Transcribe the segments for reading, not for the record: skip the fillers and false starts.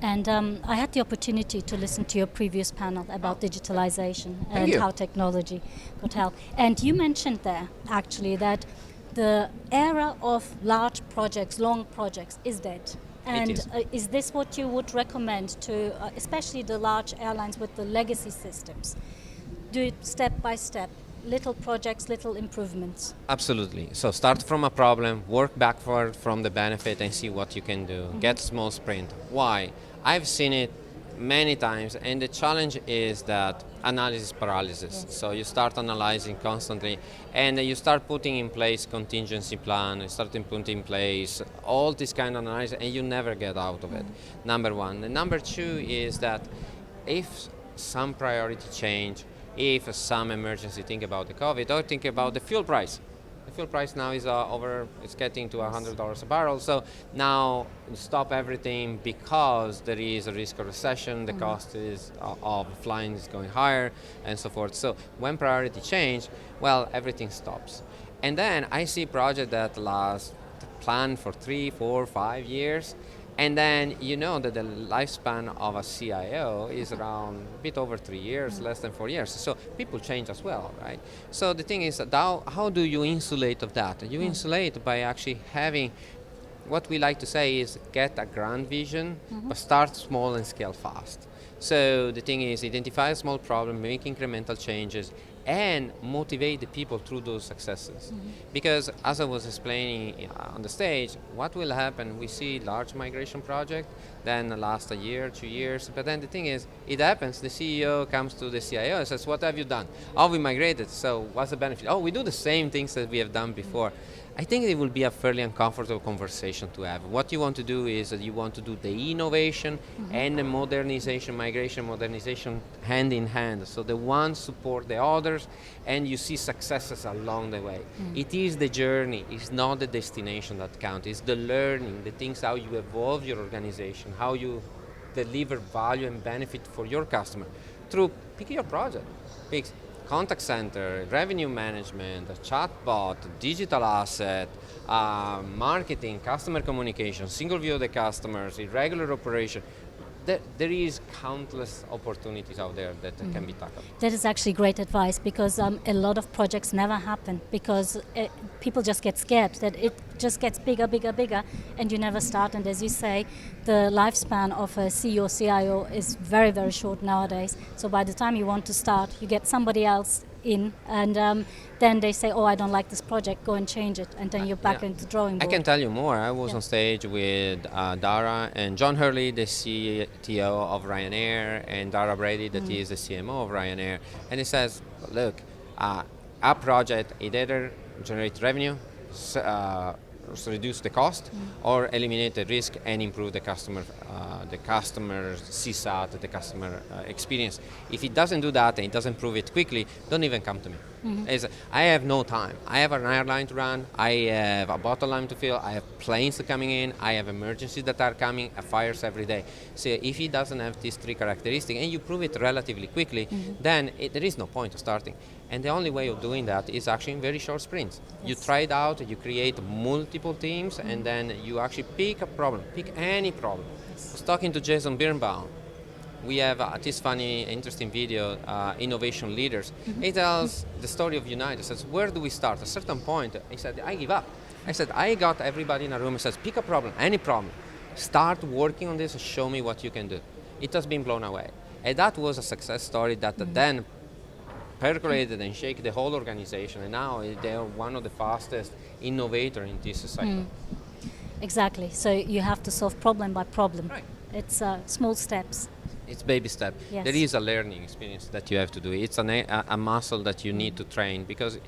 And I had the opportunity to listen to your previous panel about digitalization and how technology could help. And you mentioned there, actually, that the era of large projects, long projects, is dead. And is this what you would recommend to, especially the large airlines with the legacy systems? Do it step by step, little projects, little improvements. Absolutely. So start from a problem, work backward from the benefit and see what you can do. Get small sprint. Why? I've seen it many times, and the challenge is that analysis paralysis. Yes. So you start analyzing constantly, and you start putting in place contingency plan, you start putting in place all this kind of analysis, and you never get out of it. Number one. And number two is that if some priority change, if some emergency, think about the COVID, or think about the fuel price. The fuel price now is it's getting to $100 a barrel. So now stop everything because there is a risk of recession, the cost of flying is going higher, and so forth. So when priority change, well, everything stops. And then I see projects that last planned for 3, 4, 5 years, and then you know that the lifespan of a CIO is around a bit over 3 years, less than 4 years. So people change as well, right? So the thing is that how do you insulate of that? You insulate by actually having, what we like to say is get a grand vision, but start small and scale fast. So the thing is, identify a small problem, make incremental changes, and motivate the people through those successes. Because as I was explaining on the stage, what will happen, we see large migration project, then last a year, 2 years, but then the thing is, it happens, the CEO comes to the CIO and says, what have you done? Oh, we migrated, so what's the benefit? Oh, we do the same things that we have done before. I think it will be a fairly uncomfortable conversation to have. What you want to do is that you want to do the innovation and the modernization, migration, modernization hand in hand. So the one support the others, and you see successes along the way. It is the journey, it's not the destination that counts. It's the learning, the things how you evolve your organization, how you deliver value and benefit for your customer through pick your project. Pick contact center, revenue management, a chatbot, digital asset, marketing, customer communication, single view of the customers, irregular operation. There is countless opportunities out there that can be tackled. That is actually great advice, because a lot of projects never happen because people just get scared that it just gets bigger, bigger, bigger, and you never start. And as you say, the lifespan of a CEO, CIO is very, very short nowadays. So by the time you want to start, you get somebody else in, and then they say, oh, I don't like this project, go and change it, and then you're back into the drawing board. I can tell you more. I was on stage with Dara and John Hurley, the CTO of Ryanair, and Dara Brady, that is the CMO of Ryanair, and he says, look, our project, it either generate revenue, reduce the cost, or eliminate the risk and improve the customer CSAT, the customer experience. If it doesn't do that and it doesn't prove it quickly, don't even come to me. I have no time. I have an airline to run, I have a bottle line to fill, I have planes coming in, I have emergencies that are coming, fires every day. So if he doesn't have these three characteristics and you prove it relatively quickly, then there is no point of starting. And the only way of doing that is actually in very short sprints. You try it out, you create multiple teams, and then you actually pick a problem, pick any problem. I was talking to Jason Birnbaum. We have this funny, interesting video, Innovation Leaders. He tells the story of United. He says, where do we start? At a certain point, he said, I give up. I said, I got everybody in a room and says, pick a problem, any problem. Start working on this and show me what you can do. It has been blown away. And that was a success story that then percolated and shake the whole organization, and now they are one of the fastest innovators in this cycle. Exactly. So you have to solve problem by problem. Right. It's small steps. It's baby step. Yes. There is a learning experience that you have to do. It's a muscle that you need to train, because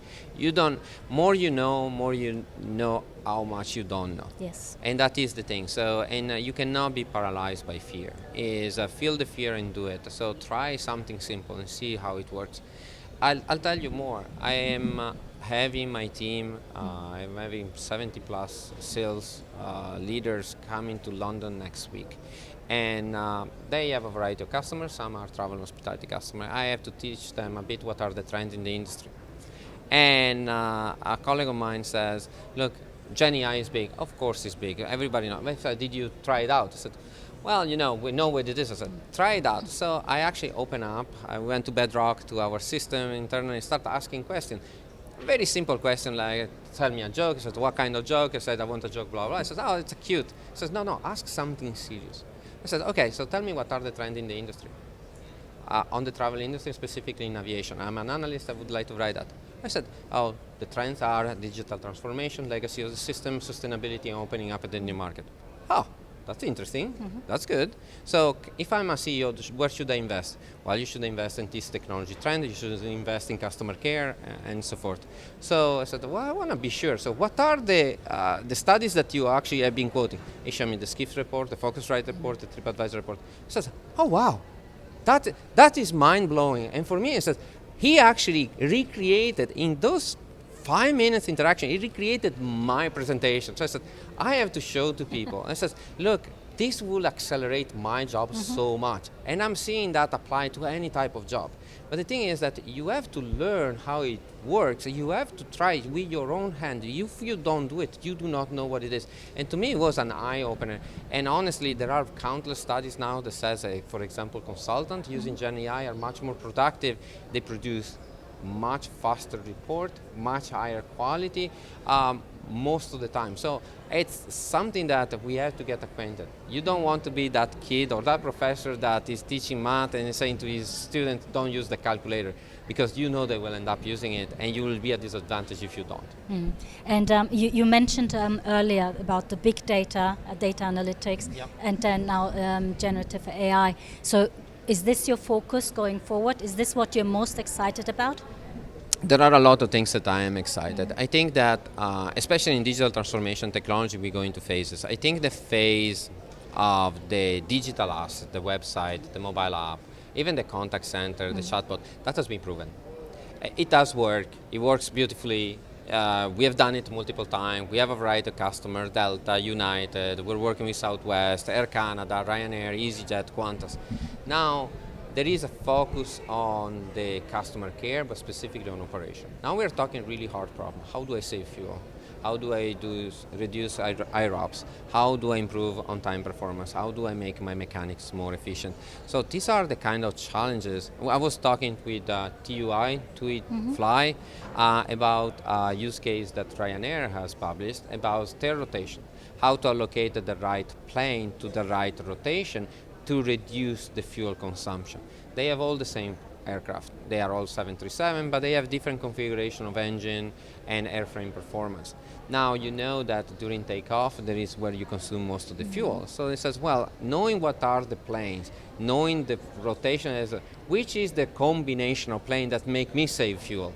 more you know how much you don't know. Yes. And that is the thing. So, and you cannot be paralyzed by fear. Feel the fear and do it. So try something simple and see how it works. I'll tell you more. I am having my team, I'm having 70 plus sales leaders coming to London next week. And they have a variety of customers. Some are travel and hospitality customers. I have to teach them a bit what are the trends in the industry. And a colleague of mine says, look, Gen AI is big. Of course it's big. Everybody knows. I said, did you try it out? I said, well, we know what it is. I said, try it out. So I actually opened up. I went to Bedrock, to our system internally, and started asking questions. Very simple question like, tell me a joke. I said, what kind of joke? I said, I want a joke, blah, blah. I said, oh, it's cute. He says, no, ask something serious. I said, okay, so tell me what are the trends in the industry. On the travel industry, specifically in aviation. I'm an analyst, I would like to write that. I said, oh, the trends are digital transformation, legacy of the system, sustainability, and opening up at the new market. Oh, that's interesting. That's good. So if I'm a CEO, where should I invest? Well, you should invest in this technology trend, you should invest in customer care, and so forth. So I said, well, I want to be sure. So what are the studies that you actually have been quoting? He showed me the Skift report, the Focusrite report, the TripAdvisor report. I said, oh, wow. That is mind-blowing. And for me, it says, he actually recreated in those 5 minutes interaction, he recreated my presentation. So I said, I have to show to people. I said, look, this will accelerate my job so much. And I'm seeing that apply to any type of job. But the thing is that you have to learn how it works. You have to try it with your own hand. If you don't do it, you do not know what it is. And to me, it was an eye-opener. And honestly, there are countless studies now that says, for example, consultants using Gen AI are much more productive. They produce much faster report, much higher quality, most of the time. So it's something that we have to get acquainted. You don't want to be that kid or that professor that is teaching math and is saying to his students, don't use the calculator, because you know they will end up using it and you will be at disadvantage if you don't. And you mentioned earlier about the big data, data analytics, and then now generative AI. So is this your focus going forward? Is this what you're most excited about? There are a lot of things that I am excited. I think that, especially in digital transformation technology, we go into phases. I think the phase of the digital asset, the website, the mobile app, even the contact center, the chatbot, that has been proven. It does work. It works beautifully. We have done it multiple times. We have a variety of customers, Delta, United. We're working with Southwest, Air Canada, Ryanair, EasyJet, Qantas. Now, there is a focus on the customer care, but specifically on operation. Now we're talking really hard problem. How do I save fuel? How do I reduce IROPS? How do I improve on-time performance? How do I make my mechanics more efficient? So these are the kind of challenges. I was talking with TUI, Fly, about a use case that Ryanair has published about tail rotation. How to allocate the right plane to the right rotation to reduce the fuel consumption. They have all the same aircraft. They are all 737, but they have different configuration of engine and airframe performance. Now you know that during takeoff, there is where you consume most of the fuel. So it says, well, knowing what are the planes, knowing the rotation, which is the combination of plane that make me save fuel.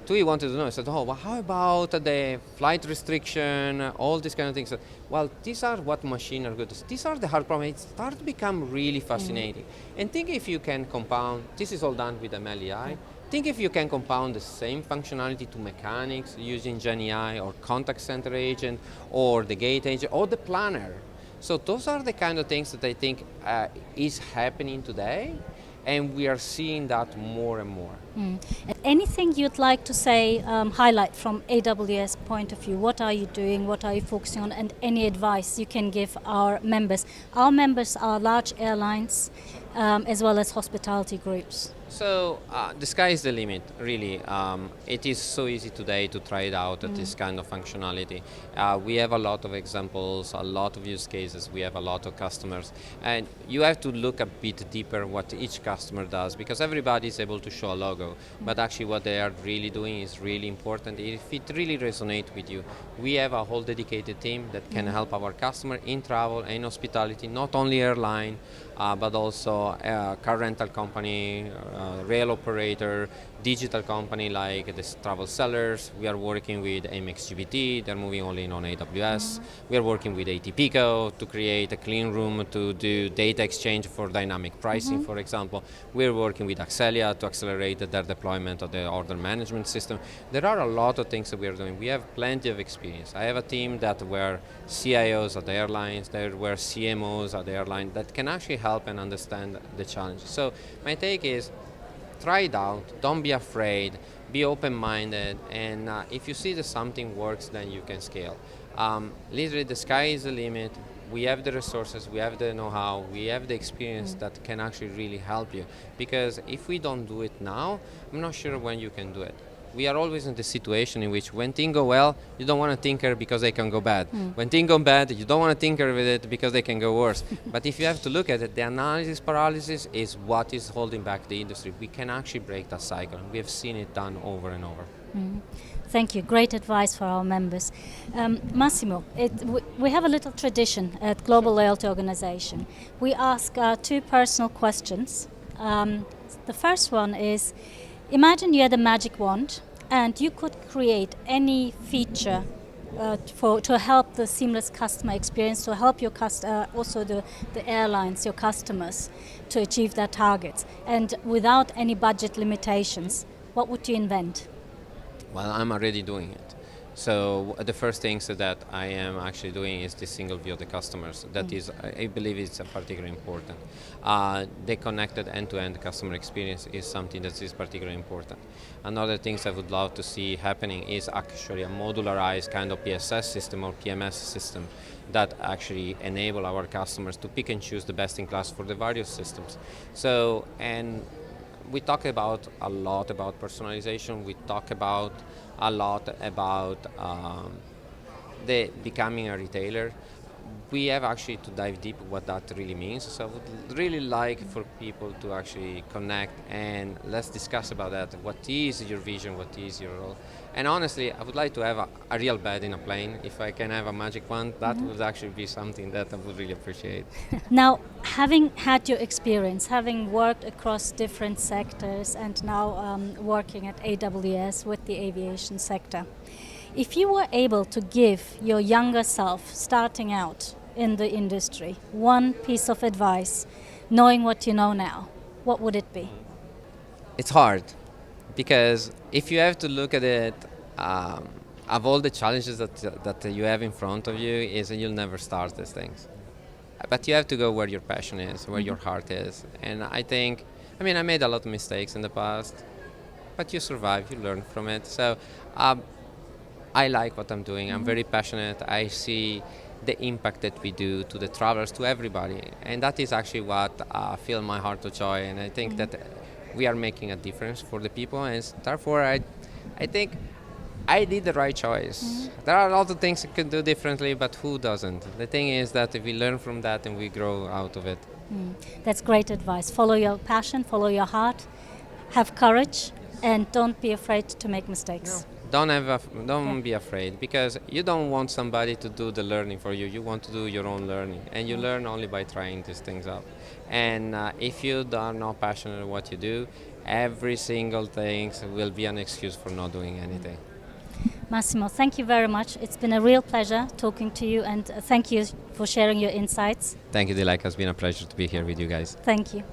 TUI wanted to know. I said, oh, well, how about the flight restriction, all these kind of things? Well, these are what machines are good at. These are the hard problems. It starts to become really fascinating. And think if you can compound, this is all done with ML/AI. Think if you can compound the same functionality to mechanics using Gen AI or contact center agent or the gate agent or the planner. So those are the kind of things that I think is happening today. And we are seeing that more and more. Anything you'd like to say, highlight from AWS point of view? What are you doing? What are you focusing on? And any advice you can give our members? Our members are large airlines as well as hospitality groups. So the sky is the limit, really. It is so easy today to try it out at this kind of functionality. We have a lot of examples, a lot of use cases. We have a lot of customers. And you have to look a bit deeper what each customer does, because everybody is able to show a logo. But actually what they are really doing is really important. If it really resonates with you, we have a whole dedicated team that can help our customer in travel and hospitality, not only airline, but also car rental company, rail operator, digital company like the travel sellers. We are working with MXGPT, they're moving only on AWS. We are working with ATPico to create a clean room to do data exchange for dynamic pricing, for example. We're working with Axelia to accelerate their deployment of the order management system. There are a lot of things that we are doing. We have plenty of experience. I have a team that were CIOs at the airlines, there were CMOs at the airline that can actually help and understand the challenges. So my take is, try it out, don't be afraid, be open-minded, and if you see that something works, then you can scale. Literally, the sky is the limit. We have the resources, we have the know-how, we have the experience that can actually really help you. Because if we don't do it now, I'm not sure when you can do it. We are always in the situation in which when things go well, you don't want to tinker because they can go bad. When things go bad, you don't want to tinker with it because they can go worse. But if you have to look at it, the analysis paralysis is what is holding back the industry. We can actually break that cycle. We have seen it done over and over. Thank you. Great advice for our members. Massimo, we have a little tradition at Global Loyalty Organization. We ask 2 personal questions. The first one is, imagine you had a magic wand and you could create any feature to help the seamless customer experience, to help your also the airlines, your customers, to achieve their targets, and without any budget limitations. What would you invent? Well, I'm already doing it. So the first things that I am actually doing is the single view of the customers. That is, I believe it's particularly important. The connected end-to-end customer experience is something that is particularly important. Another things I would love to see happening is actually a modularized kind of PSS system or PMS system that actually enable our customers to pick and choose the best in class for the various systems. So, and we talk about a lot about personalization. We talk about a lot about the becoming a retailer. We have actually to dive deep what that really means. So I would really like for people to actually connect and let's discuss about that. What is your vision? What is your role? And honestly, I would like to have a real bed in a plane. If I can have a magic wand, that would actually be something that I would really appreciate. Now, having had your experience, having worked across different sectors and now working at AWS with the aviation sector, if you were able to give your younger self starting out in the industry one piece of advice, knowing what you know now, what would it be? It's hard because if you have to look at it, of all the challenges that you have in front of you, is you'll never start these things. But you have to go where your passion is, where your heart is. And I think, I made a lot of mistakes in the past, but you survive, you learn from it. So I like what I'm doing. I'm very passionate. I see the impact that we do to the travelers, to everybody. And that is actually what fills my heart with joy. And I think that we are making a difference for the people. And therefore, I think I did the right choice. There are a lot of things I could do differently, but who doesn't? The thing is that if we learn from that and we grow out of it. That's great advice. Follow your passion, follow your heart, have courage, and don't be afraid to make mistakes. No. Don't be afraid, because you don't want somebody to do the learning for you. You want to do your own learning, and you learn only by trying these things out. And if you are not passionate about what you do, every single thing will be an excuse for not doing anything. Massimo, thank you very much. It's been a real pleasure talking to you, and thank you for sharing your insights. Thank you, Dilek. It's been a pleasure to be here with you guys. Thank you.